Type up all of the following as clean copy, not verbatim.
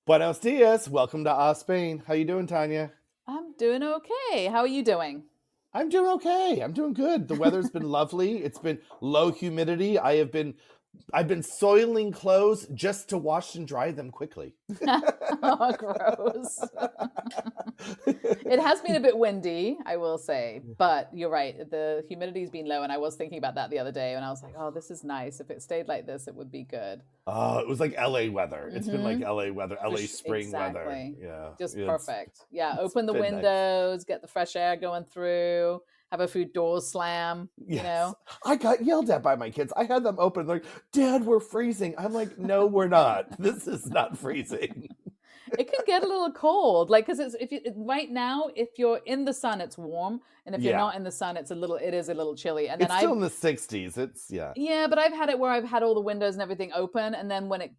Buenos dias. Welcome to Spain. How you doing, Tanya? I'm doing okay. How are you doing? I'm doing okay. I'm doing good. The weather's been lovely. It's been low humidity. I've been soiling clothes just to wash and dry them quickly. Oh, gross. It has been a bit windy, I will say, but you're right. The humidity's been low, and I was thinking about that the other day, and I was like, "Oh, this is nice. If it stayed like this, it would be good." Oh, it was like LA weather. It's been like Mm-hmm. LA weather, LA spring weather. Exactly. Yeah, Just it's perfect. Yeah. it's Open the been nice. windows, get the fresh air going through, have a few doors slam. Yes. I got yelled at by my kids. I had them open. They're like, Dad, we're freezing. I'm like, no, we're not. This is not freezing. It can get a little cold, like because it's if you right now, if you're in the sun, it's warm, and if you're Yeah. not in the sun, it is a little chilly. And then It's still I've in the 60s. Yeah. yeah, but I've had it where I've had all the windows and everything open, and then when it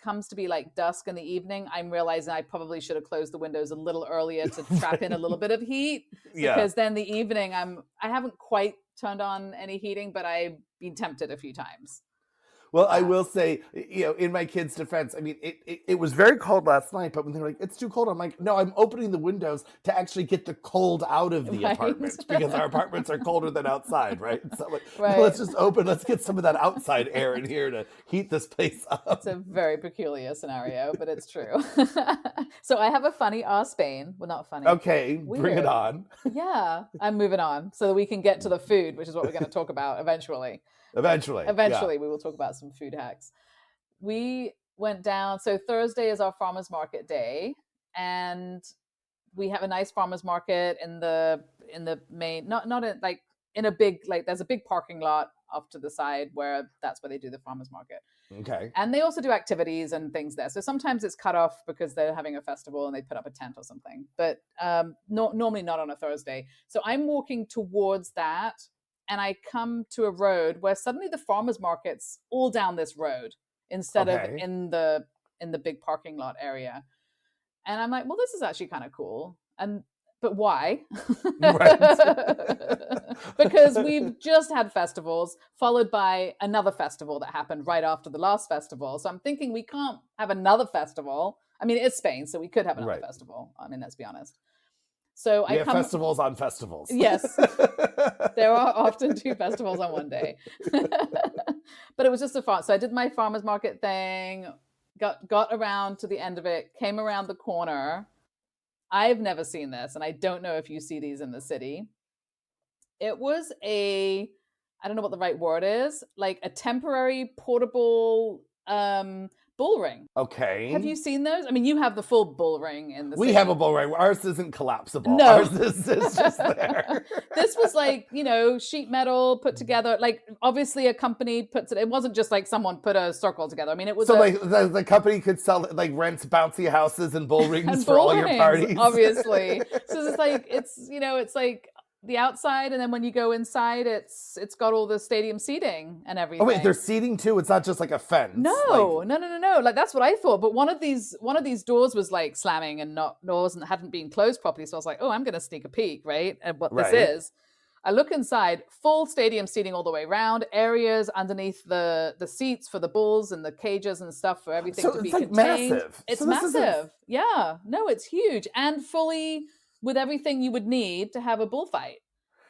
comes to be like dusk in the evening, I'm realizing I probably should have closed the windows a little earlier to trap in a Right. little bit of heat, Yeah. because then the evening I haven't quite turned on any heating, but I've been tempted a few times Well, with I that. will say, in my kids' defense, I mean, it was very cold last night, but when they're like, it's too cold, I'm like, no, I'm opening the windows to actually get the cold out of the Right. apartment because our apartments are colder than outside, right? So I'm like, no, let's Right. just open, let's get some of that outside air in here to heat this place It's up. a very peculiar scenario, but it's true. So I have a funny Spain. Well, not funny. Okay, bring it Weird. on. Yeah, I'm moving on so that we can get to the food, which is what we're going to talk about eventually. Eventually, yeah. Eventually, we will talk about some food hacks. We went down. So Thursday is our farmers market day, and we have a nice farmers market in the main, not in like in a big, like there's a big parking lot off to the side where that's where they do the farmers market, Okay. and they also do activities and things there. So sometimes it's cut off because they're having a festival and they put up a tent or something, but normally not on a Thursday. So I'm walking towards that, and I come to a road where suddenly the farmers market's all down this road instead of Okay. in the big parking lot area. And I'm like, well, this is actually kind of cool. And but why? Right. Because we've just had festivals followed by another festival that happened right after the last festival. So I'm thinking we can't have another festival. I mean, it's Spain, so we could have another Right. festival. I mean, let's be honest. So We I have come, festivals on festivals. yes, there are often two festivals on one day. But it was just a fun. So I did my farmers market thing, got around to the end of it, came around the corner. I've never seen this, and I don't know if you see these in the city. It was I don't know what the right word is, like a temporary portable bull ring. Have Okay. you seen those? I mean, you have the full bull ring in the We have a city. bull ring. Ours isn't collapsible. No. Ours is just there. This was like, sheet metal put together. Like, obviously, a company puts it. It wasn't just like someone put a circle together. I mean, it was So a like the company could sell like rents bouncy houses and bull rings and for all bull your rings, parties. obviously. So it's like the outside, and then when you go inside, it's got all the stadium seating and Oh wait, everything. there's seating too. It's not just like a fence. Like No. Like that's what I thought. But one of these doors was like slamming and not wasn't hadn't been closed properly. So I was like, oh, I'm gonna sneak a peek, right? At what this right. is. I look inside, full stadium seating all the way around, areas underneath the seats for the bulls and the cages and stuff for everything So to it's be like contained. massive. It's So this isn't. massive. Yeah. No, it's huge and fully with everything you would need to have a bullfight.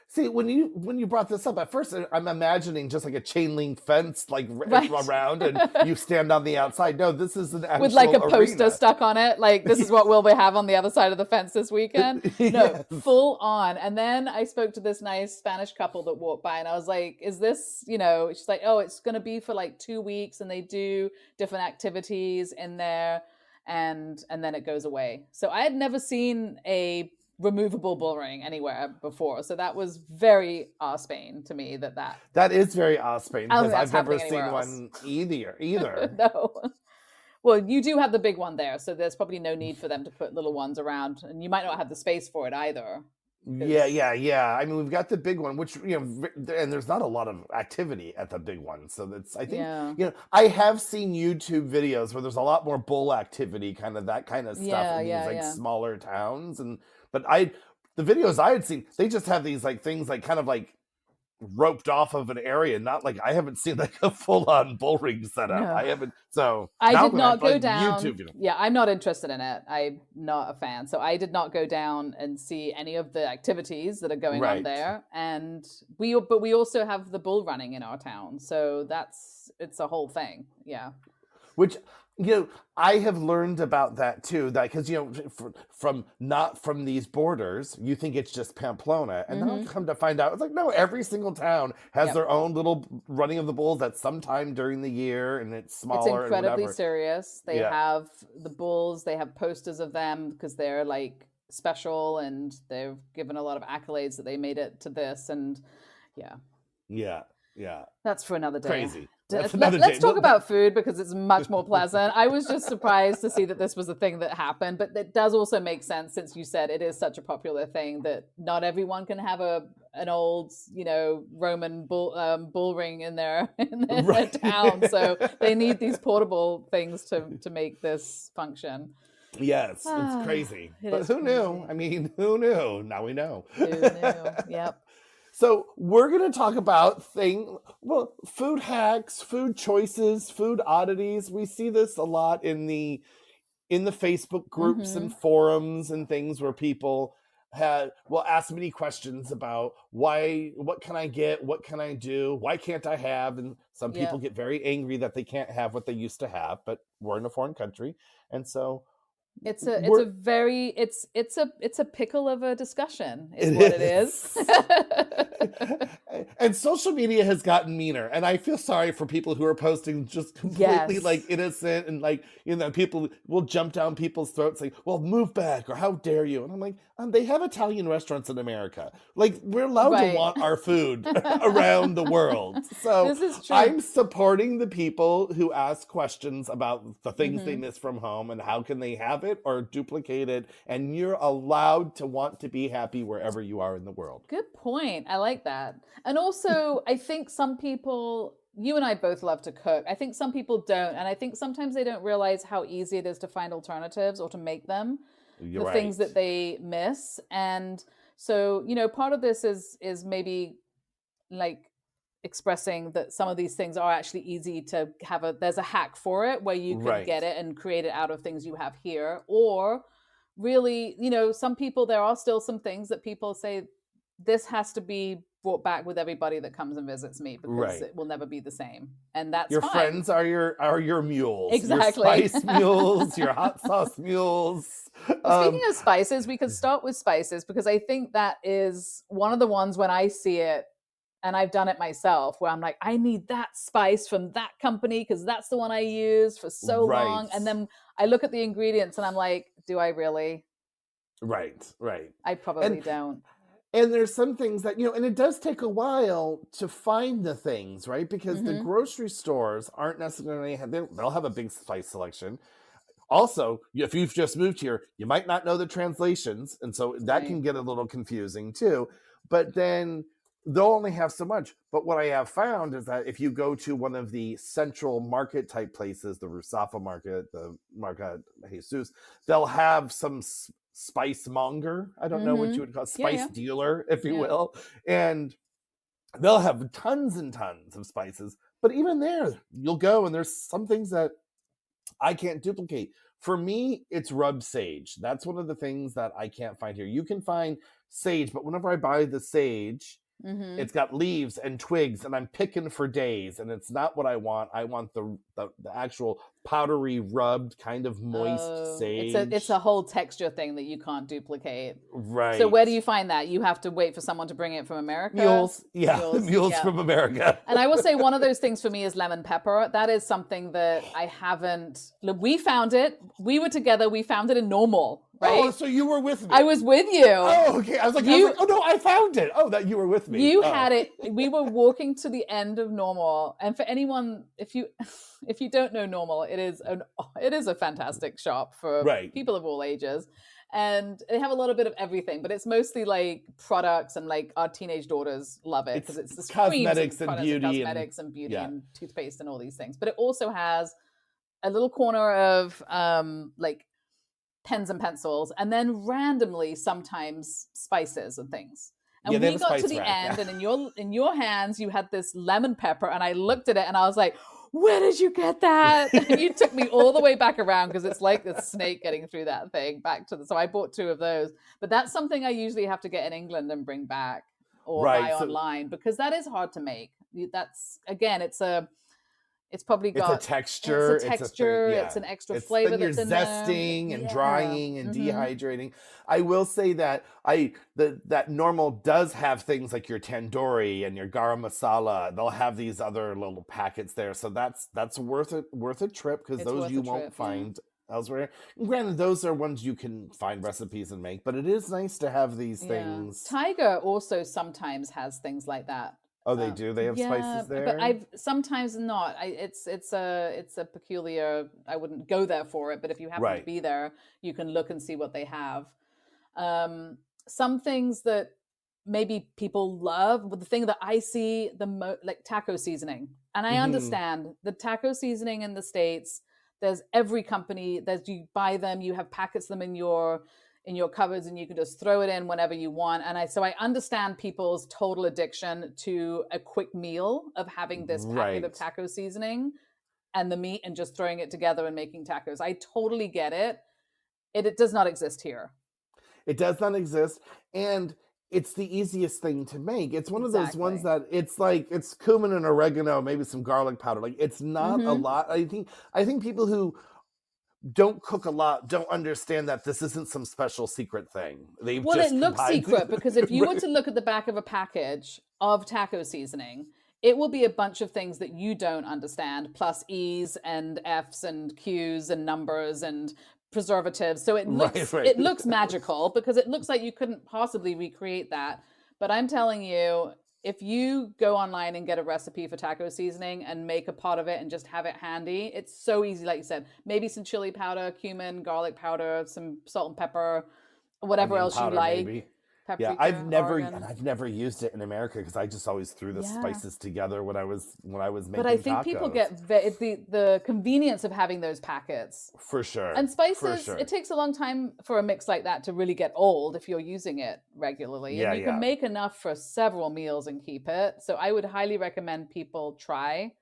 See, when you brought this up, at first I'm imagining just like a chain link fence, like Right. around, and you stand on the outside. No, this is an With like actual a poster arena. stuck on it, like this is what will we have on the other side of the fence this weekend. No, Yes. full on. And then I spoke to this nice Spanish couple that walked by, and I was like, "Is this?" She's like, "Oh, it's going to be for like 2 weeks, and they do different activities in there, and then it goes away." So I had never seen a removable bull ring anywhere before, so that was very Spain to me. That That is very Spain I don't because think that's I've never happening anywhere seen else. one either. No. Well, you do have the big one there, so there's probably no need for them to put little ones around, and you might not have the space for it either. Yeah, Because yeah, yeah. I mean, we've got the big one, which and there's not a lot of activity at the big one. So that's I think yeah, I have seen YouTube videos where there's a lot more bull activity, kind of that kind of stuff yeah, in these yeah, like yeah, smaller towns, and but the videos I had seen, they just have these like things like kind of like roped off of an area, not like I haven't seen like a full-on bull ring setup. No. I haven't. So I now did I'm gonna have not to go like down. YouTube. Yeah, I'm not interested in it. I'm not a fan. So I did not go down and see any of the activities that are going on Right. there. And but we also have the bull running in our town. So it's a whole thing. Yeah. Which, I have learned about that too. That because from not from these borders, you think it's just Pamplona, and then I'll come to find out it's like no, every single town has Yep. their own little running of the bulls at some time during the year, and it's It's smaller and incredibly whatever. serious. They Yeah, have the bulls, they have posters of them because they're like special and they've given a lot of accolades that they made it to this. And yeah, yeah, yeah. that's for another day. Crazy. That's another day. Let's talk about food because it's much more pleasant. I was just surprised to see that this was a thing that happened, but it does also make sense since you said it is such a popular thing that not everyone can have an old, Roman bull ring in their Right. town. So they need these portable things to make this function. Yes, it's crazy. It But is who knew? crazy. I mean, who knew? Now we know. Who knew? Yep. So we're going to talk about food hacks, food choices, food oddities. We see this a lot in the Facebook groups and forums and things where people will ask many questions about what can I get, what can I do, why can't I have, and some people get very angry that they can't have what they used to have, but we're in a foreign country, and so it's a pickle of a discussion is what it is. And social media has gotten meaner, and I feel sorry for people who are posting just completely like innocent and like people will jump down people's throats like, well, move back, or how dare you, and I'm like, they have Italian restaurants in America, like we're allowed to want our food around the world. So this is true. I'm supporting the people who ask questions about the things they miss from home and how can they have it or duplicate it, and you're allowed to want to be happy wherever you are in the world. Good point. I like that. And also, I think some people, you and I both love to cook. I think some people don't. And I think sometimes they don't realize how easy it is to find alternatives or to make them, You're right. things that they miss. And so, part of this is maybe like expressing that some of these things are actually easy to have there's a hack for it where you can get it and create it out of things you have here. Or really, some people, there are still some things that people say, this has to be brought back with everybody that comes and visits me because it will never be the same, and that's your fine. friends are your mules, exactly. Your spice mules, your hot sauce mules. Speaking of spices, we could start with spices because I think that is one of the ones when I see it, and I've done it myself, where I'm like, I need that spice from that company because that's the one I used for so long, and then I look at the ingredients and I'm like, do I really? Right. I probably don't. And there's some things that, and it does take a while to find the things, right? Because the grocery stores aren't necessarily, they'll have a big spice selection. Also, if you've just moved here, you might not know the translations. And so that can get a little confusing too. But then they'll only have so much. But what I have found is that if you go to one of the central market type places, the Rusafa market, the Market Jesus, they'll have some spice monger. I don't know what you would call spice dealer, if you will. And they'll have tons and tons of spices. But even there, you'll go and there's some things that I can't duplicate. For me, it's rubbed sage. That's one of the things that I can't find here. You can find sage, but whenever I buy the sage, it's got leaves and twigs, and I'm picking for days, and it's not what I want. I want the actual powdery, rubbed, kind of moist sage. It's a whole texture thing that you can't duplicate. Right. So where do you find that? You have to wait for someone to bring it from America? Mules. Yeah, mules from America. And I will say one of those things for me is lemon pepper. That is something that I haven't... We found it. We were together. We found it in Normal. Right? Oh, so you were with me. I was with you. Oh, okay. I was like, oh no, I found it. Oh, that you were with me. You had it. We were walking to the end of Normal, and for anyone, if you don't know Normal, it is a fantastic shop for people of all ages, and they have a little bit of everything, but it's mostly like products, and like our teenage daughters love it because it's the cosmetics and beauty, and toothpaste and all these things. But it also has a little corner of like pens and pencils, and then randomly sometimes spices and things. And Yeah, they we have a got to spice the rack. end, and in your hands you had this lemon pepper, and I looked at it and I was like, where did you get that? And you took me all the way back around because it's like a snake getting through that thing back to the. So I bought 2 of those, but that's something I usually have to get in England and bring back or Right. buy So online because that is hard to make. That's again, it's probably it's a got texture. It's a thing. it's Yeah. an extra It's flavor then you're that's in there. zesting and Yeah. drying and dehydrating. I will say that that normal does have things like your tandoori and your garam masala. They'll have these other little packets there, so that's worth a trip because It's those worth you a won't trip, find elsewhere. And granted, those are ones you can find recipes and make, but it is nice to have these things. Tiger also sometimes has things like that. Oh, they do. They have spices there. But I've sometimes not. It's a peculiar. I wouldn't go there for it, but if you happen to be there, you can look and see what they have. Some things that maybe people love, but the thing that I see the most, like taco seasoning, and I understand the taco seasoning in the States. There's every company. You buy them. You have packets of them in your cupboards, and you can just throw it in whenever you want. And I understand people's total addiction to a quick meal of having this packet of taco seasoning and the meat and just throwing it together and making tacos. I totally get it. It does not exist here. It does not exist, and it's the easiest thing to make. It's one of those ones that it's like it's cumin and oregano, maybe some garlic powder. Like it's not a lot. I think people who don't cook a lot don't understand that this isn't some special secret thing. It looks secret because if you were to look at the back of a package of taco seasoning, it will be a bunch of things that you don't understand, plus E's and F's and Q's and numbers and preservatives. So it looks magical because it looks like you couldn't possibly recreate that. But I'm telling you, if you go online and get a recipe for taco seasoning and make a pot of it and just have it handy, it's so easy. Like you said, maybe some chili powder, cumin, garlic powder, some salt and pepper, whatever else you like. Maybe. Paprika, I've never used it in America because I just always threw the spices together when I was making. But I think tacos. people get the convenience of having those packets for sure. And spices, it takes a long time for a mix like that to really get old if you're using it regularly. And you can make enough for several meals and keep it. So I would highly recommend people try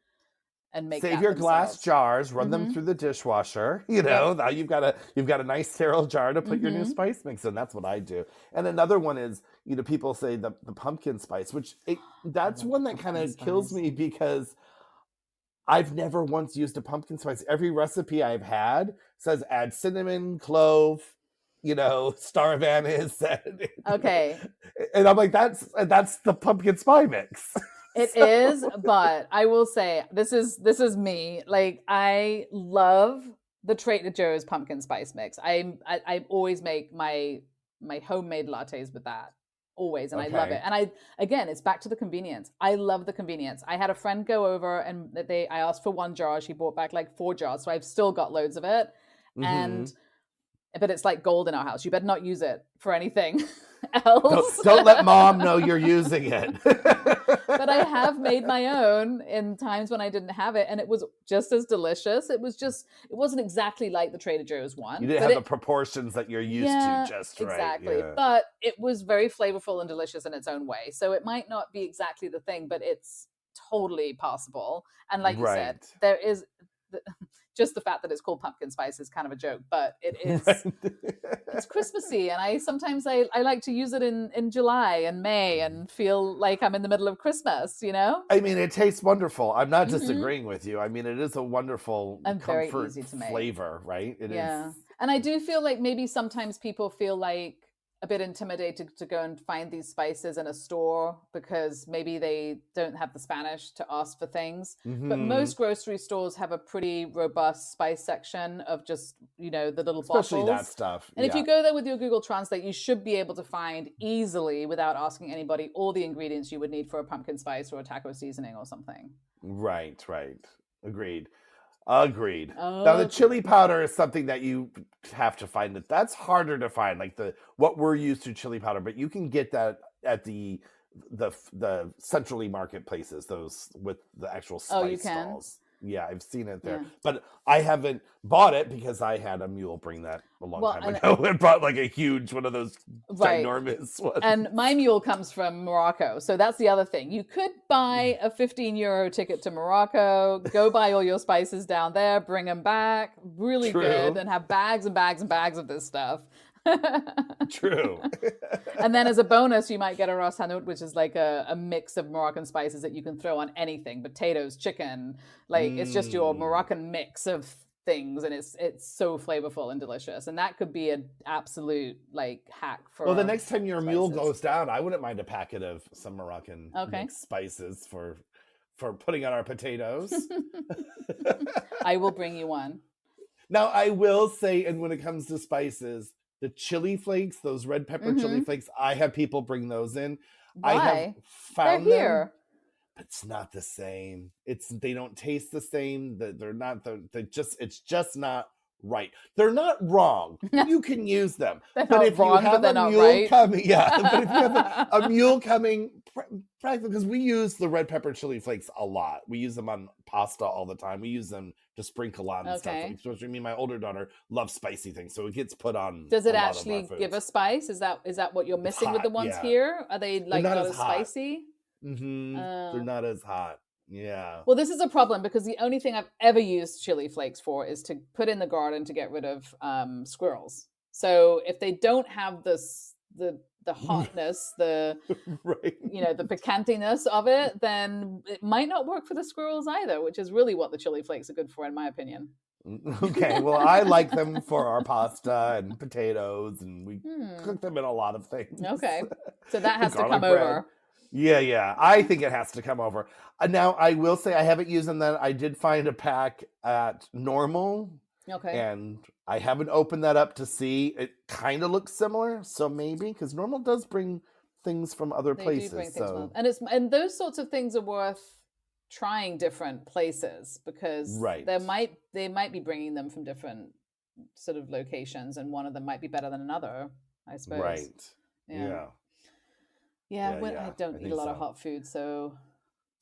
and make save your glass jars, run them through the dishwasher. Now you've got a nice sterile jar to put your new spice mix in. That's what I do. And another one is, people say the pumpkin spice, which that's one that kind of kills me because I've never once used a pumpkin spice. Every recipe I've had says add cinnamon, clove, star of anise. Okay. And I'm like, that's the pumpkin spice mix. It is, but I will say this is me. Like I love the Trader Joe's pumpkin spice mix. I always make my homemade lattes with that. Always, and I love it. And again, it's back to the convenience. I love the convenience. I had a friend go over and I asked for 1 jar. She bought back like 4 jars, so I've still got loads of it. But it's like gold in our house. You better not use it for anything else. Don't let mom know you're using it. But I have made my own in times when I didn't have it, and it was just as delicious. It wasn't exactly like the Trader Joe's one. You didn't have the proportions that you're used to just right. Exactly. Yeah. But it was very flavorful and delicious in its own way. So it might not be exactly the thing, but it's totally possible. And like you said, there is just the fact that it's called pumpkin spice is kind of a joke, but it is it's Christmassy, and I like to use it in July and May and feel like I'm in the middle of Christmas, I mean, it tastes wonderful. I'm not disagreeing with you. I mean, it is a wonderful and comfort very easy to make. Flavor, right? It is. And I do feel like maybe sometimes people feel like a bit intimidated to go and find these spices in a store because maybe they don't have the Spanish to ask for things. But most grocery stores have a pretty robust spice section of just, the little especially bottles. That stuff. And if you go there with your Google Translate, you should be able to find easily, without asking anybody, all the ingredients you would need for a pumpkin spice or a taco seasoning or something. Right. Agreed. Now the chili powder is something that you have to find. That's harder to find, like what we're used to chili powder, but you can get that at the centrally marketplaces, those with the actual spice stalls. Yeah, I've seen it there. Yeah. But I haven't bought it because I had a mule bring that a long Well, time ago. It brought like a huge one of those Right. ginormous ones. And my mule comes from Morocco. So that's the other thing. You could buy a 15 euro ticket to Morocco, go buy all your spices down there, bring them back, really True. good, and have bags and bags and bags of this stuff. True. And then as a bonus, you might get a ras hanout, which is like a mix of Moroccan spices that you can throw on anything, potatoes, chicken. Like it's just your Moroccan mix of things, and it's so flavorful and delicious. And that could be an absolute like hack for. Well, the next time your mule spices. goes down, I wouldn't mind a packet of some Moroccan mixed spices for putting on our potatoes. I will bring you one. Now, I will say, and when it comes to spices, the chili flakes, those red pepper chili flakes, I have people bring those in. Why? I have found They're here. them, but it's not the same. They don't taste the same. It's just not right. They're not wrong. You can use them. But if you have a mule coming, but if you have a mule coming, practically, because we use the red pepper chili flakes a lot. We use them on pasta all the time. We use them to sprinkle on and stuff. Especially me, my older daughter loves spicy things, so it gets put on. Does it actually give a spice? Is that what you're missing with the ones here? Are they like not as spicy? They're not as hot. Yeah. Well, this is a problem because the only thing I've ever used chili flakes for is to put in the garden to get rid of squirrels. So if they don't have the hotness, the the picantiness of it, then it might not work for the squirrels either, which is really what the chili flakes are good for, in my opinion. Okay, well, I like them for our pasta and potatoes, and we cook them in a lot of things. Okay, so that has to come over. Yeah, I think it has to come over. Now, I will say I haven't used them. I did find a pack at Normal. Okay. And I haven't opened that up to see. It kind of looks similar, so maybe, because Normal does bring things from other places. Do bring things and those sorts of things are worth trying different places, because they might be bringing them from different sort of locations, and one of them might be better than another, I suppose. Right. Yeah. I don't eat a lot of hot food, so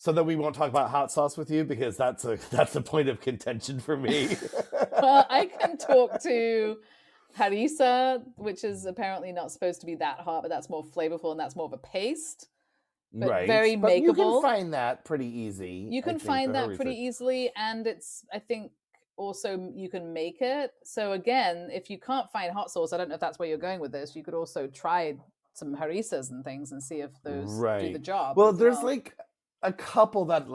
then we won't talk about hot sauce with you, because that's a point of contention for me. Well, I can talk to harissa, which is apparently not supposed to be that hot, but that's more flavorful and that's more of a paste. But very makeable. You can find that pretty easy. You can find that pretty easily, and I think also you can make it. So again, if you can't find hot sauce, I don't know if that's where you're going with this, you could also try some harissas and things and see if those do the job. Well, there's like a couple that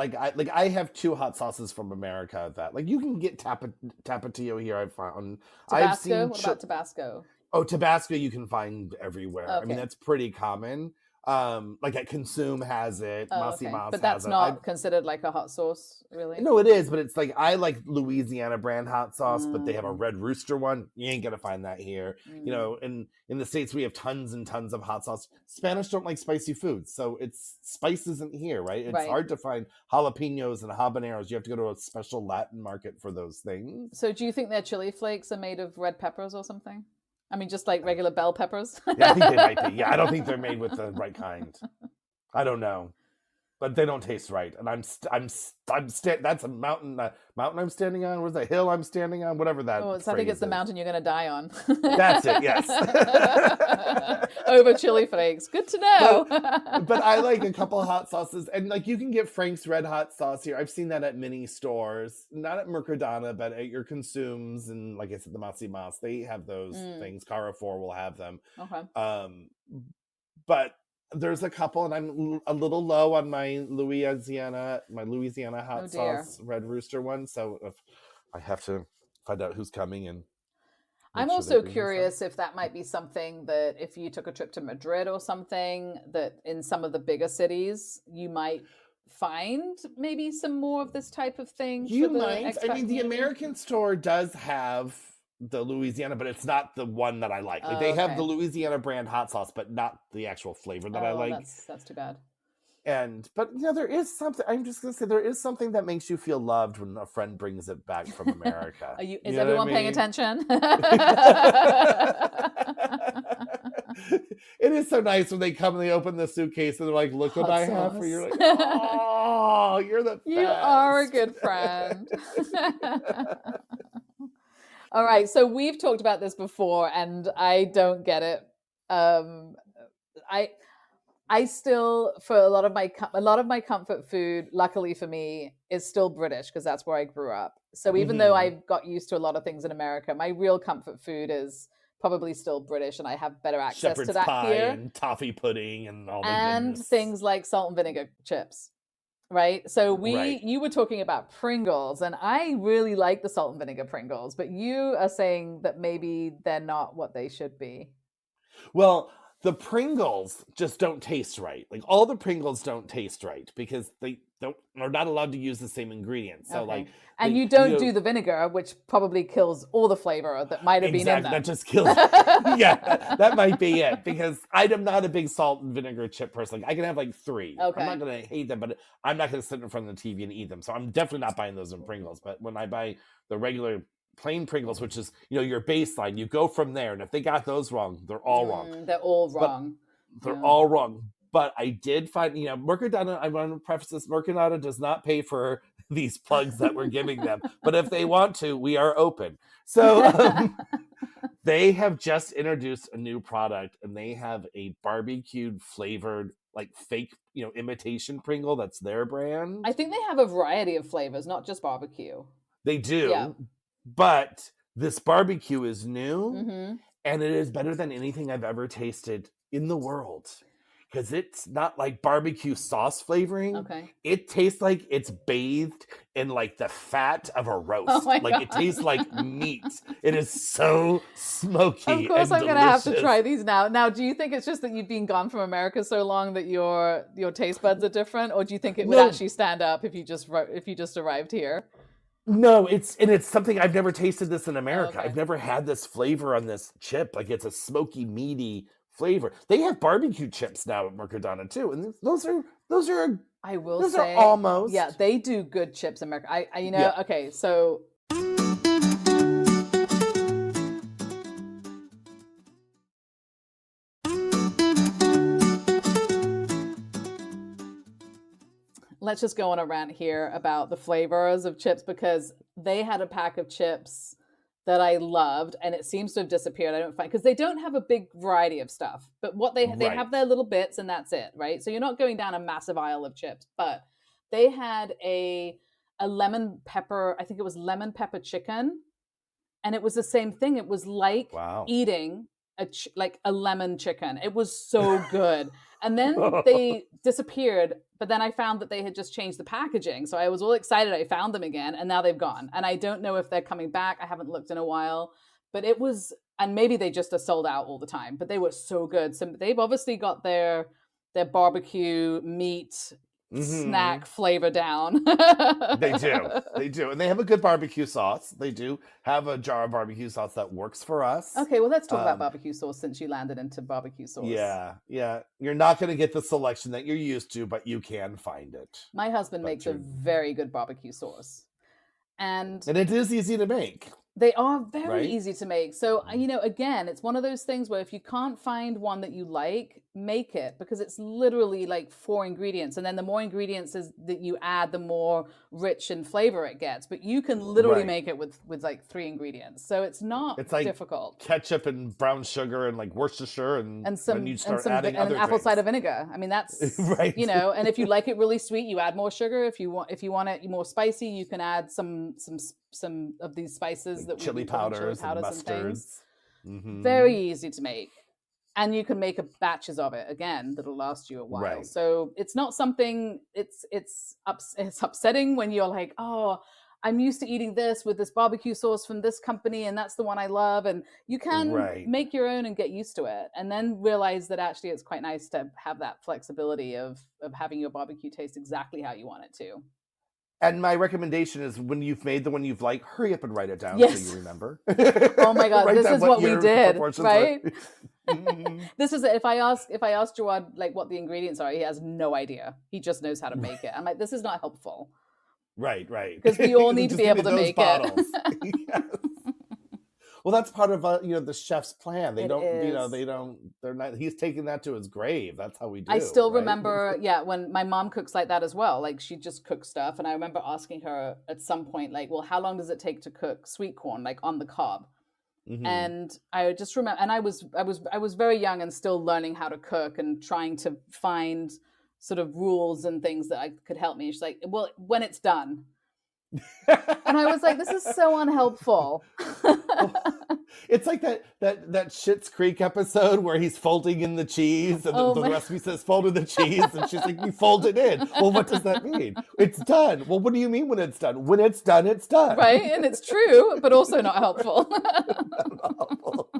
I have 2 hot sauces from America that you can get Tapatio here. I've found Tabasco. What about Tabasco? Oh, Tabasco you can find everywhere. Okay. I mean, that's pretty common. At Consume has it. Mas Mas but that's not considered like a hot sauce, really. No, it is, but it's I like Louisiana brand hot sauce, but they have a Red Rooster one. You ain't gonna find that here. In the States we have tons and tons of hot sauce. Spanish don't like spicy foods, so spice isn't here, right? It's hard to find jalapenos and habaneros. You have to go to a special Latin market for those things. So do you think their chili flakes are made of red peppers or something? I mean, just like regular bell peppers. Yeah, I think they might be. Yeah, I don't think they're made with the right kind. I don't know, but they don't taste right. And that's a mountain. Mountain I'm standing on. Where's the hill I'm standing on? Whatever that. Oh, I think it's the mountain you're going to die on. That's it. Yes. Over chili flakes. Good to know. But I like a couple of hot sauces, and you can get Frank's Red Hot sauce here. I've seen that at many stores, not at Mercadona, but at your Consumes, and like I said, the Mas Mas. They have those things. Carrefour will have them. Okay. But there's a couple, and I'm a little low on my Louisiana hot sauce Red Rooster one. So if I have to find out who's coming, and I'm also curious if that might be something that if you took a trip to Madrid or something, that in some of the bigger cities you might find maybe some more of this type of thing. You might. I mean, the American store does have the Louisiana, but it's not the one that I like. They have the Louisiana brand hot sauce, but not the actual flavor that I like. That's too bad. But there is something. I'm just gonna say there is something that makes you feel loved when a friend brings it back from America. Is everyone paying attention? It is so nice when they come and they open the suitcase and they're like, look what Hot I have for you. sauce. You're like, oh, you're the You are a best. good friend. All right, so we've talked about this before, and I don't get it. I I still, for a lot of my comfort food, luckily for me, is still British because that's where I grew up. So even though Mhm. I've got used to a lot of things in America, my real comfort food is probably still British, and I have better access to Shepherd's that pie here. and toffee pudding and all the And goodness. things like salt and vinegar chips, right? So Right. you were talking about Pringles, and I really like the salt and vinegar Pringles, but you are saying that maybe they're not what they should be. Well, the Pringles just don't taste right. Like all the Pringles don't taste right because they don't are not allowed to use the same ingredients. So like Okay. And they you don't do the vinegar, which probably kills all the flavor that might have been in exactly that them. just kills. Yeah, that might be it because I'm not a big salt and vinegar chip person. Like I can have like 3. I'm Okay. not gonna hate them, but I'm not gonna sit in front of the TV and eat them. So I'm definitely not buying those in Pringles. But when I buy the regular plain Pringles, which is your baseline, you go from there. And if they got those wrong, they're all wrong. They're all But wrong. they're Yeah. all wrong. But I did find, Mercadona, I want to preface this, Mercadona does not pay for these plugs that we're giving them. But if they want to, we are open. So they have just introduced a new product and they have a barbecued flavored, like fake, imitation Pringle. That's their brand. I think they have a variety of flavors, not just barbecue. They do. Yeah. But this barbecue is new. Mm-hmm. And it is better than anything I've ever tasted in the world. Because it's not like barbecue sauce flavoring. Okay. It tastes like it's bathed in like the fat of a roast. Oh my like God. it tastes like meat. It is so smoky. Of course, and I'm going to have to delicious. try these now. Now, do you think it's just that you've been gone from America so long that your taste buds are different, or do you think it would actually stand up if you just arrived here? No, it's something I've never tasted this in America. Okay. I've never had this flavor on this chip. Like it's a smoky, meaty flavor. They have barbecue chips now at Mercadona too, and those are I will those say are almost yeah, they do good chips in America. I Yeah. Okay, so let's just go on a rant here about the flavors of chips because they had a pack of chips that I loved and it seems to have disappeared. I don't find because they don't have a big variety of stuff, but what they Right. have their little bits and that's it, right? So you're not going down a massive aisle of chips, but they had a lemon pepper, I think it was lemon pepper chicken, and it was the same thing. It was like Wow. eating like a lemon chicken. It was so good. And then they disappeared, but then I found that they had just changed the packaging. So I was all excited. I found them again, and now they've gone. And I don't know if they're coming back. I haven't looked in a while, but it was, and maybe they just are sold out all the time, but they were so good. So they've obviously got their barbecue meat snack flavor down. They do. And they have a good barbecue sauce. They do have a jar of barbecue sauce that works for us. Okay, well, let's talk about barbecue sauce since you landed into barbecue sauce. Yeah. You're not going to get the selection that you're used to, but you can find it. My husband makes a very good barbecue sauce. And it is easy to make. They are very easy to make. So, again, it's one of those things where if you can't find one that you like, make it because it's literally like 4 ingredients. And then the more ingredients that you add, the more rich in flavor it gets. But you can literally make it with like 3 ingredients. So it's not difficult. Ketchup and brown sugar and like Worcestershire and then you start adding other apple things. cider vinegar. I mean, that's right. And if you like it really sweet, you add more sugar. If you want it more spicy, you can add some of these spices that chili powders and mustards. Things. Very easy to make. And you can make batches of it again that'll last you a while. Right. So it's not something. It's upsetting when you're like, oh, I'm used to eating this with this barbecue sauce from this company, and that's the one I love. And you can make your own and get used to it, and then realize that actually it's quite nice to have that flexibility of having your barbecue taste exactly how you want it to. And my recommendation is when you've made the one you've liked, hurry up and write it down so you remember. Oh my God, this is what we did, right? This is it. If I ask Gerard like what the ingredients are, he has no idea. He just knows how to make it. I'm like, this is not helpful. Right. Because we all need to be able to make it. Yes. Well, that's part of the chef's plan. They It don't, is. they're not. He's taking that to his grave. That's how we do. I still right? remember, when my mom cooks like that as well. Like she just cooks stuff, and I remember asking her at some point, like, "Well, how long does it take to cook sweet corn, like on the cob?" Mm-hmm. And I just remember, and I was very young and still learning how to cook and trying to find sort of rules and things that I could help me. She's like, "Well, when it's done." And I was like, this is so unhelpful. It's like that Schitt's Creek episode where he's folding in the cheese, and the recipe says fold in the cheese, and she's like, "You fold it in." Well, what does that mean? It's done. Well, what do you mean when it's done? When it's done, it's done. Right, and it's true, but also not helpful. Not helpful.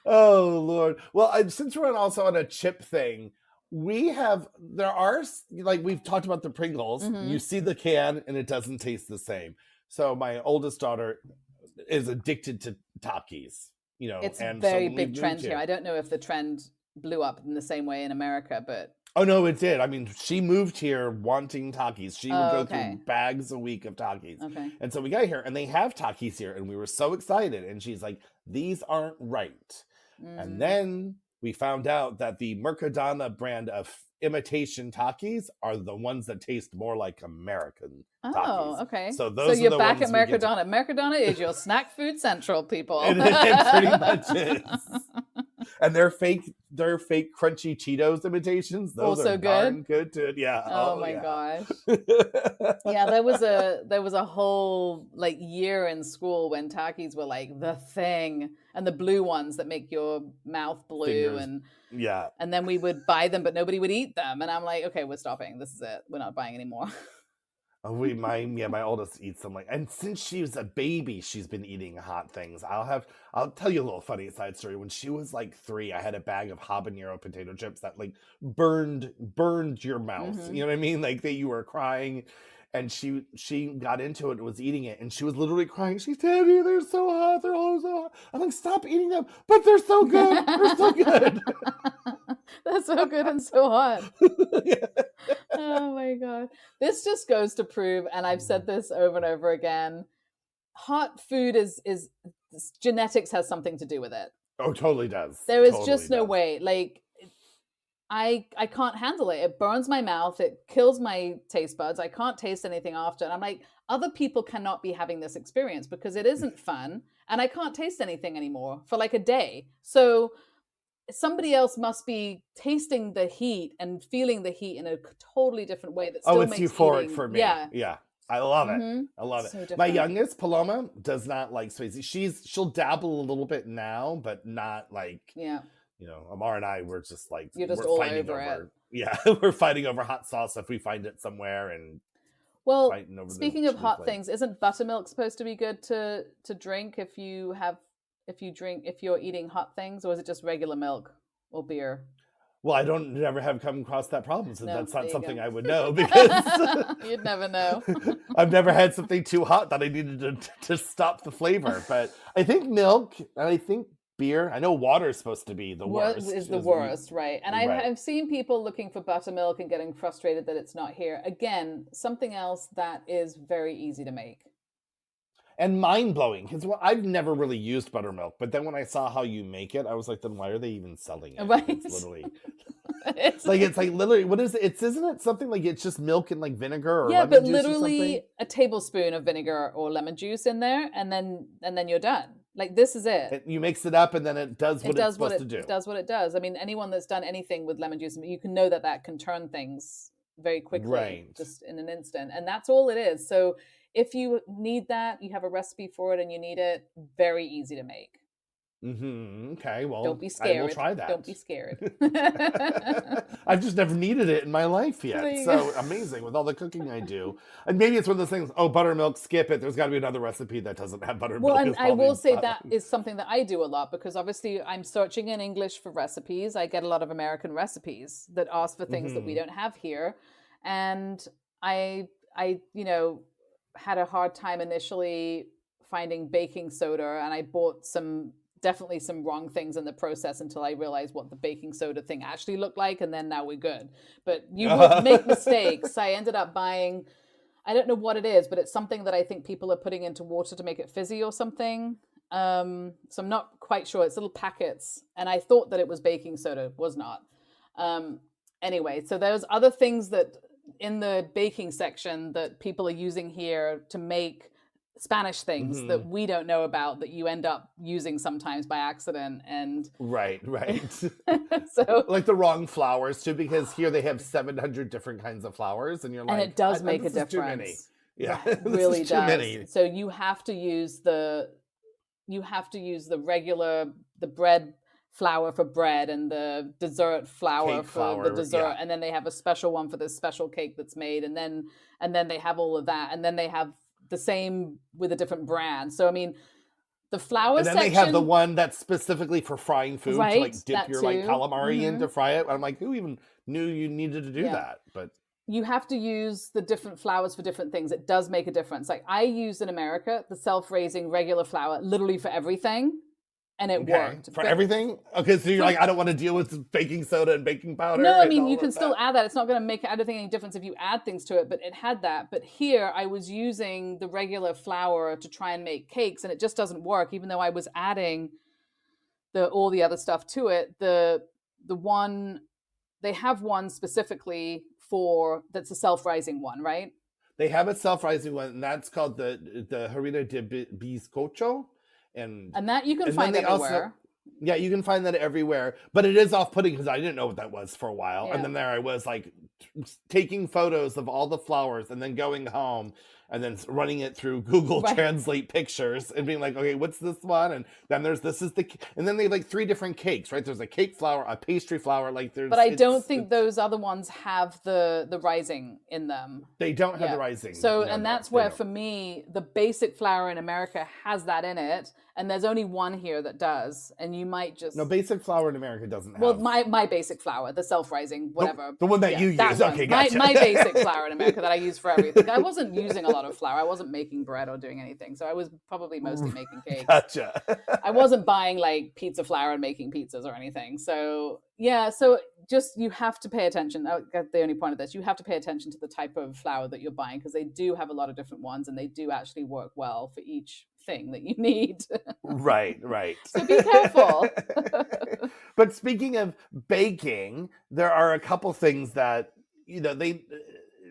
Oh Lord. Well, since we're also on a chip thing, there are, like, we've talked about the Pringles. You see the can and it doesn't taste the same. So my oldest daughter is addicted to Takis. It's and a very so big trend here. I don't know if the trend blew up in the same way in America, but oh no, it did. I mean, she moved here wanting Takis. She would go okay. through bags a week of Takis. Okay. And so we got here and they have Takis here and we were so excited. And she's like, "These aren't right." And then we found out that the Mercadona brand of imitation Takis are the ones that taste more like American Takis. Oh, okay. So those you're are the back ones at Mercadona. Mercadona is your snack food central, people. It pretty much is. And they're fake crunchy Cheetos imitations. Those also are good. Darn good too. Yeah. Oh my gosh. Yeah, there was a whole like year in school when Takis were like the thing, and the blue ones that make your mouth blue. Fingers. And then we would buy them, but nobody would eat them. And I'm like, okay, we're stopping. This is it. We're not buying anymore. My oldest eats them, and since she was a baby, she's been eating hot things. I'll tell you a little funny side story. When she was like 3, I had a bag of habanero potato chips that like burned your mouth. You know what I mean? Like that you were crying, and she got into it and was eating it, and she was literally crying. She's, "Daddy, they're so hot. They're all so hot." I'm like, "Stop eating them." "But they're so good. They're so good." That's so good and so hot. Yeah. Oh my God. This just goes to prove, and I've said this over and over again, hot food is genetics has something to do with it. Oh, totally does. There is just no way. Like, I can't handle it. It burns my mouth. It kills my taste buds. I can't taste anything after. And I'm like, other people cannot be having this experience because it isn't fun, and I can't taste anything anymore for like a day. So somebody else must be tasting the heat and feeling the heat in a totally different way that still it's makes euphoric eating, for me. Yeah. I love it. I love so it. different. My youngest, Paloma, does not like spicy. She'll dabble a little bit now, but not like, Amar and I, we're just like, you're just we're all fighting over it. Yeah, we're fighting over hot sauce if we find it somewhere. And well, speaking of hot things, isn't buttermilk supposed to be good to drink if you're eating hot things, or is it just regular milk or beer? Well, I never have come across that problem, so that's not something I would know, because you'd never know. I've never had something too hot that I needed to stop the flavor. But I think milk and I think beer. I know water is supposed to be the worst. Is the worst, right? And I've seen people looking for buttermilk and getting frustrated that it's not here. Again, something else that is very easy to make. And mind-blowing, because I've never really used buttermilk, but then when I saw how you make it, I was like, then why are they even selling it? Right. It's literally it's like literally, what is it? Isn't it something like it's just milk and like vinegar or lemon juice? Yeah, but literally a tablespoon of vinegar or lemon juice in there, and then you're done. Like, this is it. You mix it up and then it does what it's supposed to do. It does what it does. I mean, anyone that's done anything with lemon juice, you can know that can turn things very quickly, just in an instant. And that's all it is. So if you need that, you have a recipe for it and you need it, very easy to make. Okay, well, don't be scared. I will try that. Don't be scared. I've just never needed it in my life yet. So amazing with all the cooking I do. And maybe it's one of those things, buttermilk, skip it. There's got to be another recipe that doesn't have buttermilk. Well, and I will say that is something that I do a lot, because obviously I'm searching in English for recipes. I get a lot of American recipes that ask for things that we don't have here. And I had a hard time initially finding baking soda, and I bought definitely some wrong things in the process until I realized what the baking soda thing actually looked like, and then now we're good. But you would make mistakes. I ended up buying I don't know what it is, but it's something that I think people are putting into water to make it fizzy or something. So I'm not quite sure. It's little packets, and I thought that it was baking soda. It was not. Um, anyway, so there's other things that in the baking section that people are using here to make Spanish things Hmm. that we don't know about that you end up using sometimes by accident. And Right, right. so, Like the wrong flowers too, because here they have 700 different kinds of flowers, and you're and like, it does make a this is too many. difference. Yeah, It this really is too does. many. So you have to use the bread flour for bread and the dessert flour Cake for the flour, dessert, yeah. and then they have a special one for this special cake that's made, and then they have all of that, and then they have the same with a different brand. So I mean, the flour And then they have the section, one that's specifically for frying food to right? like dip That your like too. calamari in Hmm. to fry it. I'm like, who even knew you needed to do Yeah. that? But You have to use the different flours for different things. It does make a difference. Like I used in America the self-raising regular flour literally for everything, and it okay, worked. for But everything. Okay, so you're for like, I don't want to deal with baking soda and baking powder no, I and mean you all can of still that. add that. It's not going to make I don't think any difference if you add things to it, but it had that. But here I was using the regular flour to try and make cakes, and it just doesn't work. Even though I was adding the all the other stuff to it, the one they have one specifically for that's a self-rising one, right? They have a self-rising one, and that's called the harina de bizcocho, and And that you can and then find they also, everywhere. yeah, you can find that everywhere, but it is off-putting because I didn't know what that was for a while, and Yeah. then there I was like taking photos of all the flowers, and then going home and then running it through Google Right. Translate pictures and being like, okay, what's this one? And then there's this is the, and then they have like 3 different cakes, right? There's a cake flour, a pastry flour, like there's But I don't think it's those other ones have the rising in them. they don't have the Yeah. rising. So, No, and no, that's they where don't. for me, the basic flour in America has that in it. And there's only one here that does. And you might No, just, basic flour in America doesn't well, have my basic flour, the self-rising, the, whatever. the one that Yeah, you that use. one. Okay, My gotcha. my basic flour in America that I use for everything. I wasn't using a lot of flour. I wasn't making bread or doing anything. So I was probably mostly making cakes. Gotcha. I wasn't buying like pizza flour and making pizzas or anything. So yeah, so just you have to pay attention. That's the only point of this. You have to pay attention to the type of flour that you're buying because they do have a lot of different ones and they do actually work well for each thing that you need. Right, right. So be careful. But speaking of baking, there are a couple things that they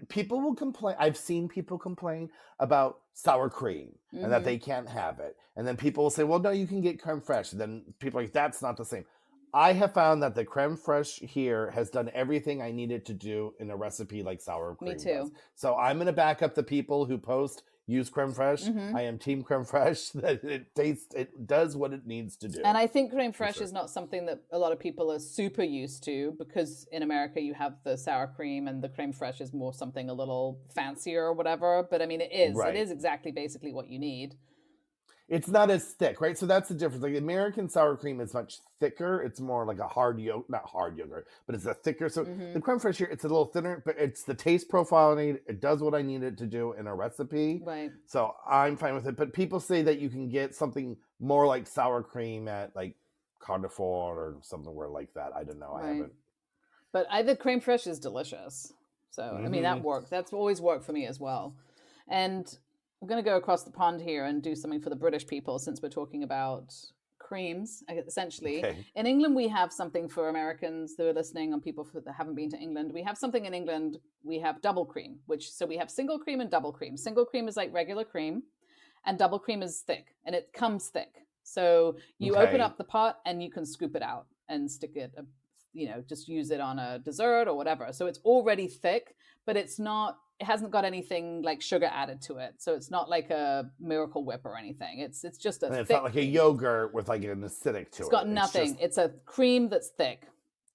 people will complain. I've seen people complain about sour cream and that Hmm. they can't have it. And then people will say, well, no, you can get creme fraiche. And then people are like, that's not the same. I have found that the creme fraiche here has done everything I needed to do in a recipe like sour Me cream does. too. So I'm going to back up the people who post use creme fraiche. Hmm. I am team creme fraiche. That it does what it needs to do. And I think creme For fraiche sure. is not something that a lot of people are super used to because in America you have the sour cream and the creme fraiche is more something a little fancier or whatever. But I mean, it Right. is exactly basically what you need. It's not as thick, right? So that's the difference. Like American sour cream is much thicker. It's more like a hard yogurt, not hard yogurt, but it's a thicker. So Hmm. the creme fraiche here, it's a little thinner, but it's the taste profile I need. It does what I need it to do in a recipe. Right. So I'm fine with it. But people say that you can get something more like sour cream at like Carrefour or somewhere like that. I don't know. I Right. haven't. But the creme fraiche is delicious. So, I mean, that Mhm. works. That's always worked for me as well. And I'm going to go across the pond here and do something for the British people since we're talking about creams, essentially. Okay. In England, we have something for Americans that are listening and people that haven't been to England. We have something in England. We have double cream, so we have single cream and double cream. Single cream is like regular cream and double cream is thick and it comes thick. So you open Okay. up the pot and you can scoop it out and stick it, just use it on a dessert or whatever. So it's already thick, but it hasn't got anything like sugar added to it. So it's not like a Miracle Whip or anything. It's just a And it's thick not like a cream. yogurt with like an acidic to It's it. got nothing. It's a cream that's thick.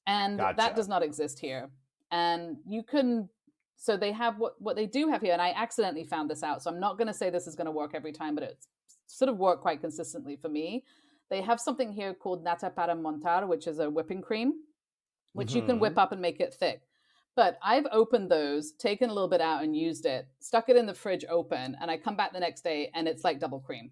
And that Gotcha. does not exist here. And you can, so they have what they do have here. And I accidentally found this out. So I'm not going to say this is going to work every time, but it's sort of worked quite consistently for me. They have something here called nata para montar, which is a whipping cream, which you can whip up and make it thick. But I've opened those, taken a little bit out and used it, stuck it in the fridge open, and I come back the next day and it's like double cream.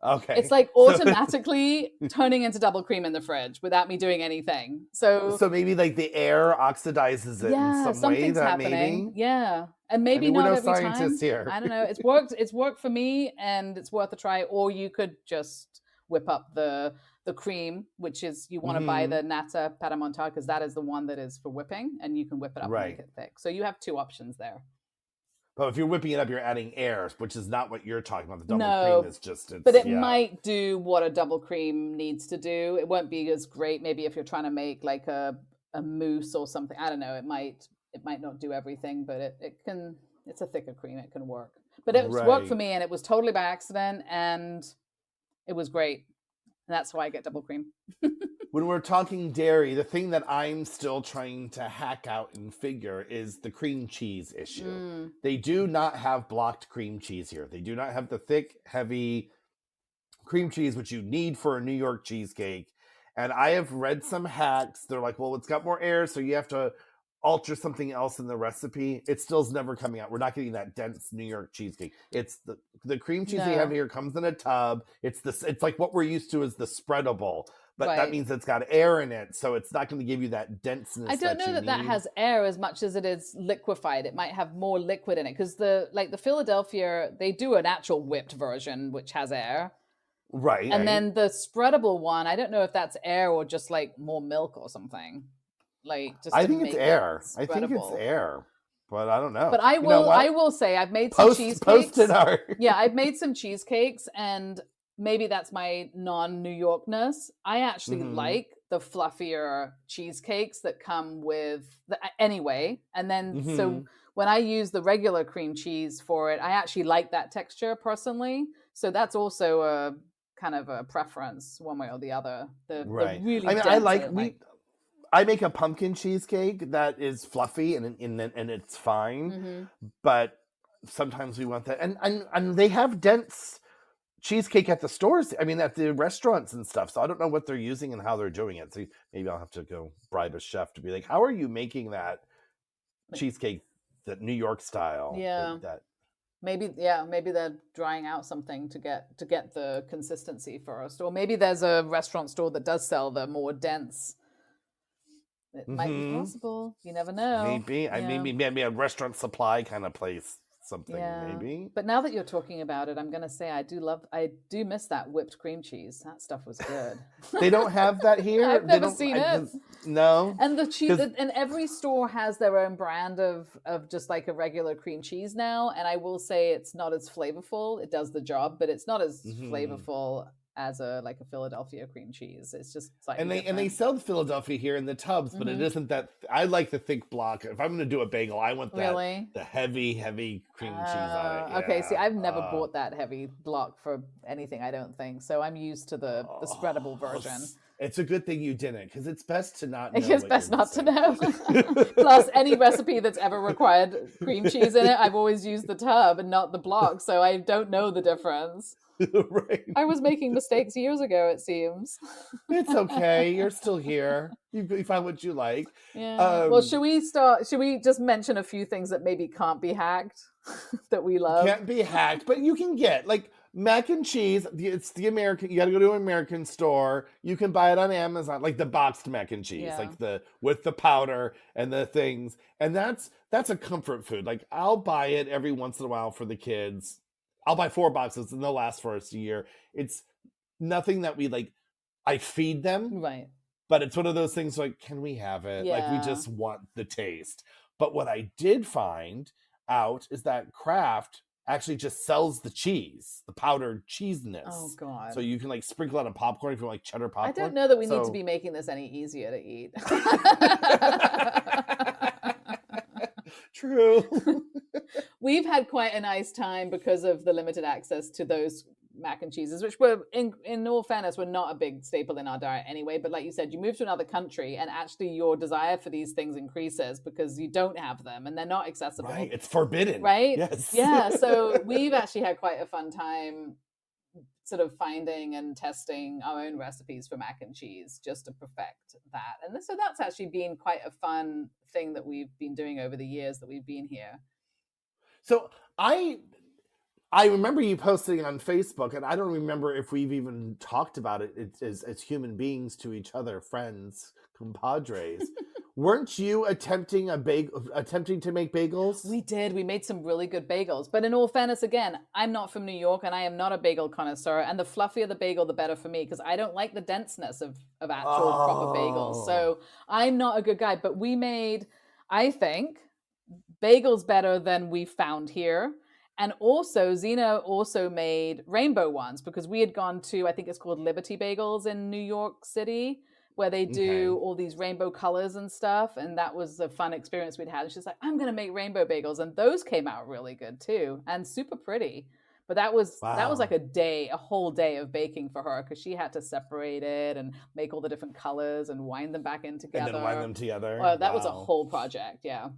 It's Okay. like So automatically turning into double cream in the fridge without me doing anything. So so maybe like the air oxidizes it in yeah, some way something's that happening. maybe. Yeah. And I maybe mean, we're not no every scientists time. here. I don't know. It's worked for me and it's worth a try. Or you could just whip up the cream, which is you want to buy Hmm. the nata para montar because that is the one that is for whipping and you can whip it up and make Right. it thick. So you have two options there. But if you're whipping it up, you're adding air, which is not what you're talking about. The double cream No, is just, but it's, it yeah. might do what a double cream needs to do. It won't be as great maybe if you're trying to make like a mousse or something. I don't know. It might not do everything, but it can. It's a thicker cream. It can work. But it's worked for Right. me, and it was totally by accident, and it was great. And that's why I get double cream. When we're talking dairy, the thing that I'm still trying to hack out and figure is the cream cheese issue. Mm, They do not have blocked cream cheese here. They do not have the thick, heavy cream cheese, which you need for a New York cheesecake. And I have read some hacks. They're like, well, it's got more air, so you have to alter something else in the recipe. It still's never coming out. We're not getting that dense New York cheesecake. It's the cream cheese they have no, here comes in a tub. It's like what we're used to as the spreadable, but that right. means it's got air in it, so it's not going to give you that I denseness don't that know you that that need. has air as much as it is liquefied. It might have more liquid in it because the Philadelphia they do an actual whipped version which has air. Right, And right. then the spreadable one, I don't know if that's air or just like more milk or something, like just I to think it's make it air. I think it's spreadable. air, but I don't know. But I You know will, I what? will say, I've made some Post in cheesecakes. our. Yeah, I've made some cheesecakes, and maybe that's my non-New Yorkness. I actually Hmm. like the fluffier cheesecakes that come with the anyway. And then so Hmm. when I use the regular cream cheese for it, I actually like that texture personally. So that's also a kind of a preference one way or the other. The Right. really I mean, I dense I like don't like. I make a pumpkin cheesecake that is fluffy and it's fine, Hmm. but sometimes we want that, and they have dense cheesecake at the stores. I mean, at the restaurants and stuff. So I don't know what they're using and how they're doing it. So maybe I'll have to go bribe a chef to be like, "How are you making that cheesecake, that New York style?" Yeah. That Maybe yeah, maybe they're drying out something to get the consistency first, or maybe there's a restaurant store that does sell the more dense. It might be hmm. possible. You never know. Maybe I Yeah, maybe a restaurant supply kind of place, something yeah. maybe. But now that you're talking about it, I'm gonna say I do miss that whipped cream cheese. That stuff was good. They don't have that here. I've They never don't seen it. because no, And the cheese, because and every store has their own brand of just like a regular cream cheese now. And I will say it's not as flavorful. It does the job, but it's not as mhm. flavorful as a like a Philadelphia cream cheese. It's just And slightly they different. sell the Philadelphia here in the tubs, but it Hmm. isn't that. I like the thick block. If I'm going to do a bagel, I want that Really? the heavy cream cheese on it. Okay. See, Yeah. I've never bought that heavy block for anything. I don't think so. I'm used to the spreadable Oh, version. it's a good thing you didn't, because it's best to not know It's what you're best not to missing. know. Plus, any recipe that's ever required cream cheese in it, I've always used the tub and not the block, so I don't know the difference. Right. I was making mistakes years ago, it seems. It's okay. You're still here. You find what you like. Yeah. Well, Um, should we just mention a few things that maybe can't be hacked that we love? can't be hacked, but you can get like mac and cheese. It's the American. You got to go to an American store. You can buy it on Amazon, like the boxed mac and cheese, Yeah. like the with the powder and the things. And that's a comfort food. Like I'll buy it every once in a while for the kids. I'll buy 4 boxes and they'll last for us a year. It's nothing that we like. I feed them, Right. but it's one of those things like, can we have it? Like we Yeah. just want the taste. But what I did find out is that Kraft actually just sells the cheese, the powdered Oh cheesiness. So God. you can like sprinkle it on popcorn if you like cheddar I don't popcorn. know that we need to So be making this any easier to eat. true. We've had quite a nice time because of the limited access to those mac and cheeses, which were, in all fairness, were not a big staple in our diet anyway. But like you said, you move to another country and actually your desire for these things increases because you don't have them and they're not Right. accessible, It's forbidden. right? Yes. Yeah. So we've actually had quite a fun time sort of finding and testing our own recipes for mac and cheese just to perfect that. And so that's actually been quite a fun thing that we've been doing over the years that we've been here. So I I remember you posting on Facebook, and I don't remember if we've even talked about it as human beings to each other, friends, compadres. Weren't you attempting to make bagels? We did. We made some really good bagels. But in all fairness, again, I'm not from New York and I am not a bagel connoisseur. And the fluffier the bagel, the better for me because I don't like the denseness of actual proper bagels. So I'm not a good guy. But we made, I think, bagels better than we found here. And also, Zena also made rainbow ones because we had gone to, I think it's called Liberty Bagels in New York City, where they do all these rainbow colors and stuff. And that was a fun experience we'd had. And she's like, I'm going to make rainbow bagels. And those came out really good too and super pretty. But that was like a whole day of baking for her because she had to separate it and make all the different colors and wind them back in together. And then wind them together. Oh, that was a whole project, yeah.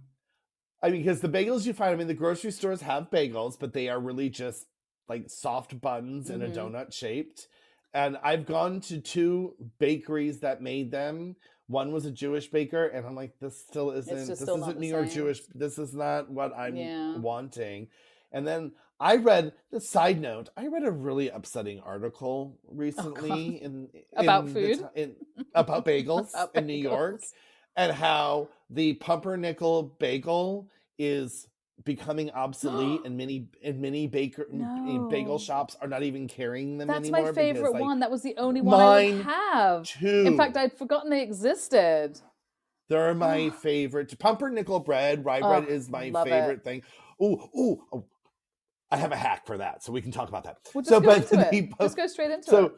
I mean, because the bagels you find, the grocery stores have bagels, but they are really just like soft buns in a donut shaped. And I've gone to 2 bakeries that made them. One was a Jewish baker, and I'm like, this isn't New York Jewish. This is not what I'm wanting. And then I read I read a really upsetting article recently about food, about bagels in New York. And how the pumpernickel bagel is becoming obsolete, and many bagel shops are not even carrying them anymore. That's my favorite one. That was the only one I would have. Too. In fact, I'd forgotten they existed. They're my favorite. Pumpernickel bread, rye bread is my favorite thing. Oh, I have a hack for that, so we can talk about that. Well, just go straight into it.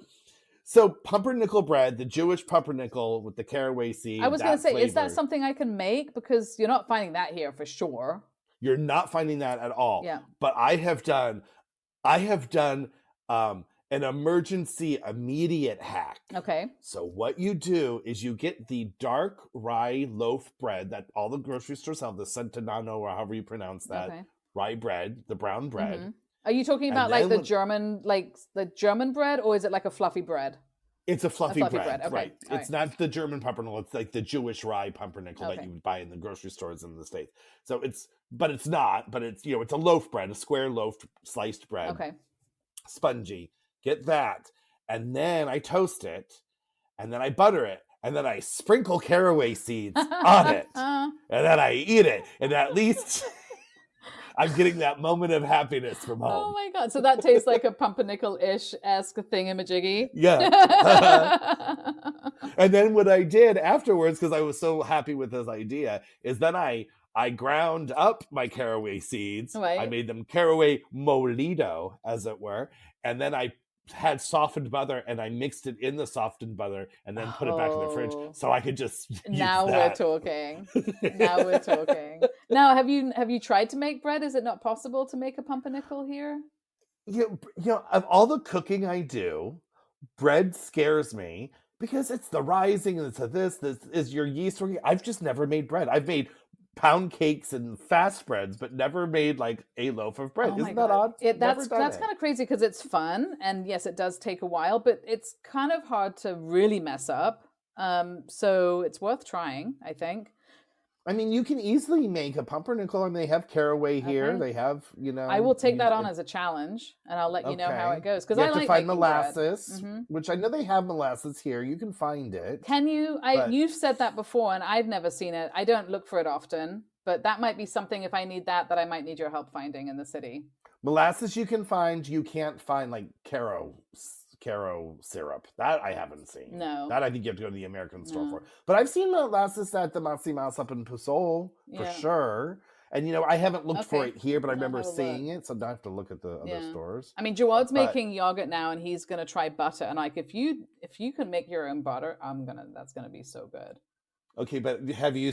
So pumpernickel bread, the Jewish pumpernickel with the caraway seed. I was going to say, is that something I can make? Because you're not finding that here for sure. You're not finding that at all. Yeah. But I have done an emergency immediate hack. Okay. So what you do is you get the dark rye loaf bread that all the grocery stores have, the centenano or however you pronounce that, rye bread, the brown bread. Mm-hmm. Are you talking about like the German bread, or is it like a fluffy bread? It's a fluffy bread. Okay. Right. It's not the German pumpernickel. It's like the Jewish rye pumpernickel that you would buy in the grocery stores in the States. So it's not, but it's, it's a loaf bread, a square loaf sliced bread. Okay. Spongy. Get that. And then I toast it, and then I butter it, and then I sprinkle caraway seeds on it. And then I eat it. And at least I'm getting that moment of happiness from home. Oh my God. So that tastes like a pumpernickel-ish-esque thingamajiggy. Yeah. And then what I did afterwards, because I was so happy with this idea, is then I ground up my caraway seeds. Right. I made them caraway molido, as it were. And then I had softened butter, and I mixed it in the softened butter and then put it back in the fridge so I could just use Now that. we're talking. Now we're talking. Now, have you tried to make bread? Is it not possible to make a pumpernickel here? Of all the cooking I do, bread scares me because it's the rising and it's this is your yeast working. I've just never made bread. I've made pound cakes and fast breads, but never made like a loaf of bread. Isn't that odd? That's kind of crazy because it's fun, and yes, it does take a while, but it's kind of hard to really mess up. So it's worth trying, I think. I mean, you can easily make a pumpernickel, and they have caraway here. Okay. They have, I will take that on as a challenge, and I'll let you know how it goes. Because I like to find molasses, which I know they have molasses here. You can find it. Can you? You've said that before, and I've never seen it. I don't look for it often, but that might be something if I need that I might need your help finding in the city. Molasses you can find. You can't find like Caro syrup. That I haven't seen. No. That I think you have to go to the American store for. But I've seen molasses at the Masi Mas up in Pusol for sure. And I haven't looked for it here, but I remember seeing it, so I have to look at the other stores. I mean, Jawad's making yogurt now, and he's gonna try butter. And like, if you can make your own butter, that's gonna be so good. Okay, but have you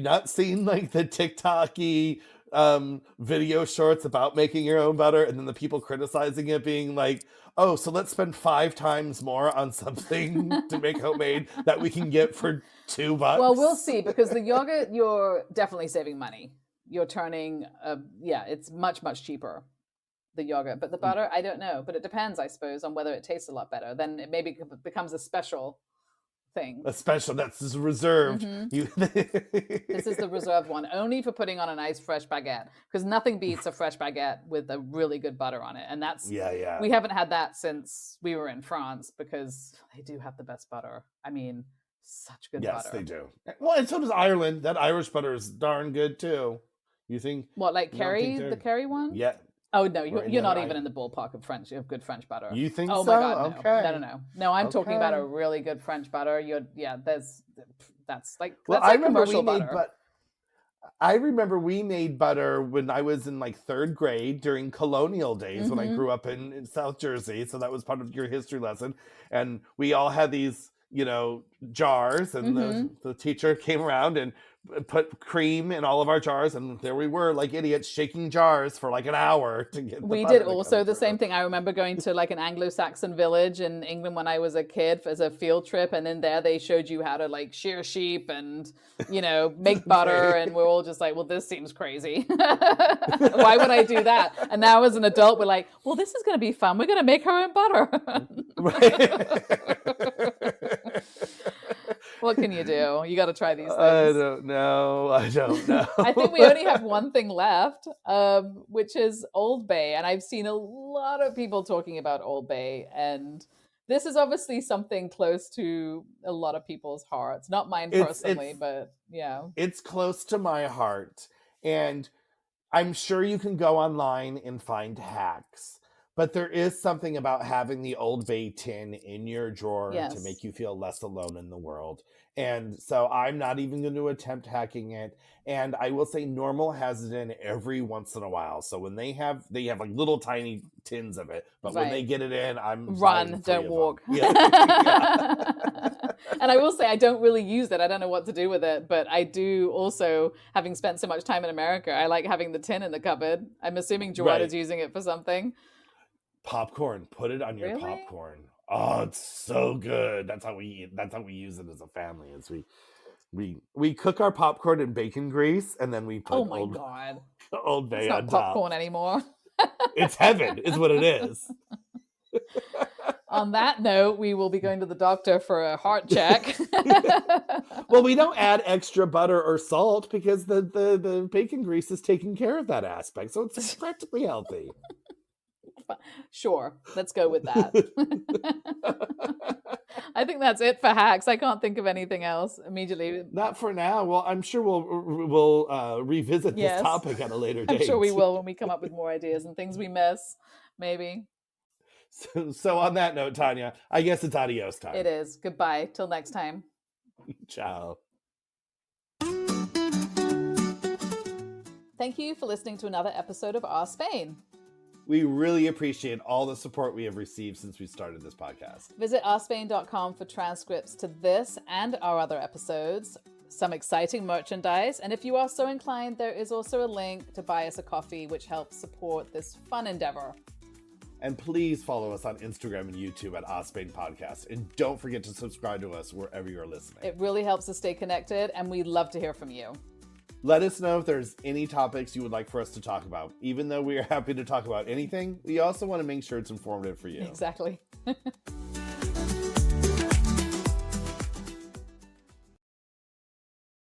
not seen like the TikTok-y video shorts about making your own butter, and then the people criticizing it being like, oh, so let's spend 5 times more on something to make homemade that we can get for $2? Well, we'll see, because the yogurt, you're definitely saving money. You're turning, it's much, much cheaper, the yogurt. But the butter, I don't know. But it depends, I suppose, on whether it tastes a lot better. Then it maybe becomes a special thing. A special, that's reserved. This is the reserved one, only for putting on a nice fresh baguette, because nothing beats a fresh baguette with a really good butter on it. And that's, we haven't had that since we were in France, because they do have the best butter. I mean, such good butter. Yes, they do. Well, and so does Ireland. That Irish butter is darn good too. You think? What, like Kerry, the Kerry one? Yeah. Oh no, you're not even in the ballpark of good French butter. You think so? Oh my God, no. Okay. No, I'm talking about a really good French butter. That's like commercial butter. I remember we made butter when I was in like third grade during colonial days when I grew up in South Jersey. So that was part of your history lesson, and we all had these, jars, and the teacher came around and put cream in all of our jars, and there we were like idiots shaking jars for like an hour to get we did also the same thing. I remember going to like an Anglo-Saxon village in England when I was a kid as a field trip, and in there they showed you how to like shear sheep and make butter, and we're all just like, well, this seems crazy. Why would I do that? And now as an adult we're like, well, this is going to be fun, we're going to make our own butter. What can you do? You got to try these things. I don't know. I think we only have one thing left, which is Old Bay. And I've seen a lot of people talking about Old Bay. And this is obviously something close to a lot of people's hearts. Not mine personally, but yeah. It's close to my heart. And I'm sure you can go online and find hacks. But there is something about having the Old Bay tin in your drawer to make you feel less alone in the world. And so I'm not even going to attempt hacking it. And I will say Normal has it in every once in a while. So when they have like little tiny tins of it. But when they get it in, I'm run, don't walk. Yeah. And I will say I don't really use it. I don't know what to do with it. But I do also, having spent so much time in America, I like having the tin in the cupboard. I'm assuming Gerard is using it for something. Popcorn, put it on your popcorn. Oh, it's so good. That's how we use it as a family. Is we cook our popcorn in bacon grease, and then we put Old Bay on top. It's not popcorn anymore. It's heaven is what it is. On that note, we will be going to the doctor for a heart check. Well, we don't add extra butter or salt because the bacon grease is taking care of that aspect, so it's practically healthy. Sure, let's go with that. I think that's it for hacks. I can't think of anything else immediately. Not for now. Well, I'm sure we'll revisit this topic at a later date. I'm sure we will when we come up with more ideas and things we miss, maybe. So on that note, Tanya, I guess it's adios time. It is. Goodbye. Till next time. Ciao. Thank you for listening to another episode of Our Spain. We really appreciate all the support we have received since we started this podcast. Visit ourspain.com for transcripts to this and our other episodes, some exciting merchandise, and if you are so inclined, there is also a link to buy us a coffee, which helps support this fun endeavor. And please follow us on Instagram and YouTube at Our Spain Podcast. And don't forget to subscribe to us wherever you're listening. It really helps us stay connected, and we'd love to hear from you. Let us know if there's any topics you would like for us to talk about. Even though we are happy to talk about anything, we also want to make sure it's informative for you. Exactly.